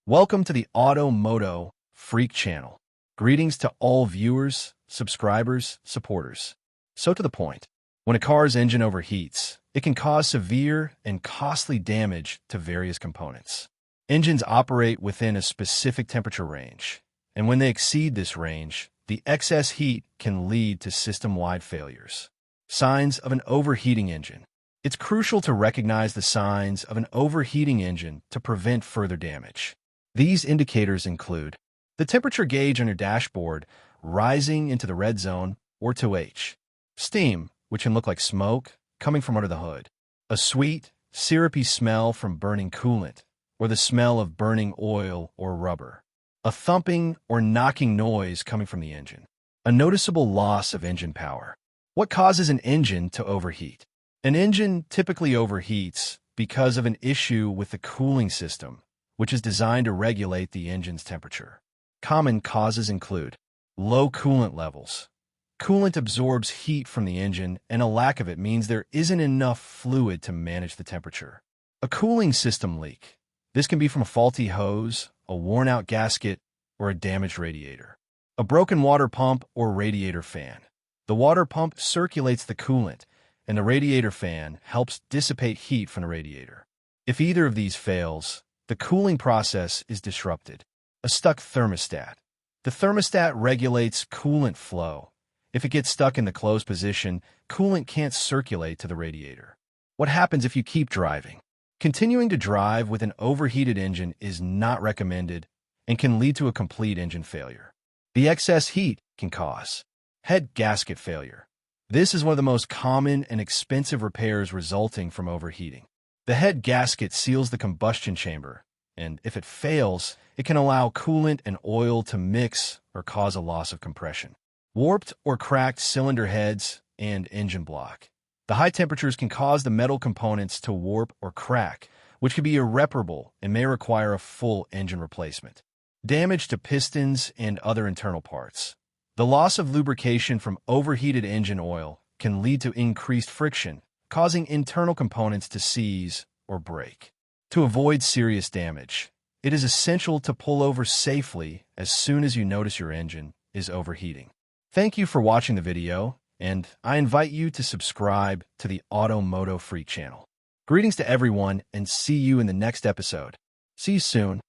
Welcome to the MOTO Freak Channel. Greetings to all viewers, subscribers, supporters. So to the point, when a car's engine overheats, it can cause severe and costly damage to various components. Engines operate within a specific temperature range, and when they exceed this range, the excess heat can lead to system-wide failures. Signs of an overheating engine. It's crucial to recognize the signs of an overheating engine to prevent further damage. These indicators include the temperature gauge on your dashboard rising into the red zone or 2H, steam, which can look like smoke coming from under the hood, a sweet, syrupy smell from burning coolant, or the smell of burning oil or rubber, a thumping or knocking noise coming from the engine, a noticeable loss of engine power. What causes an engine to overheat? An engine typically overheats because of an issue with the cooling system, which is designed to regulate the engine's temperature. Common causes include low coolant levels. Coolant absorbs heat from the engine, and a lack of it means there isn't enough fluid to manage the temperature. A cooling system leak. This can be from a faulty hose, a worn-out gasket, or a damaged radiator. A broken water pump or radiator fan. The water pump circulates the coolant, and the radiator fan helps dissipate heat from the radiator. If either of these fails, the cooling process is disrupted. A stuck thermostat. The thermostat regulates coolant flow. If it gets stuck in the closed position, coolant can't circulate to the radiator. What happens if you keep driving? Continuing to drive with an overheated engine is not recommended and can lead to a complete engine failure. The excess heat can cause head gasket failure. This is one of the most common and expensive repairs resulting from overheating. The head gasket seals the combustion chamber, and if it fails, it can allow coolant and oil to mix or cause a loss of compression. Warped or cracked cylinder heads and engine block. The high temperatures can cause the metal components to warp or crack, which can be irreparable and may require a full engine replacement. Damage to pistons and other internal parts. The loss of lubrication from overheated engine oil can lead to increased friction, causing internal components to seize or break. To avoid serious damage, it is essential to pull over safely as soon as you notice your engine is overheating. Thank you for watching the video, and I invite you to subscribe to the MOTO Freak channel. Greetings to everyone, and see you in the next episode. See you soon.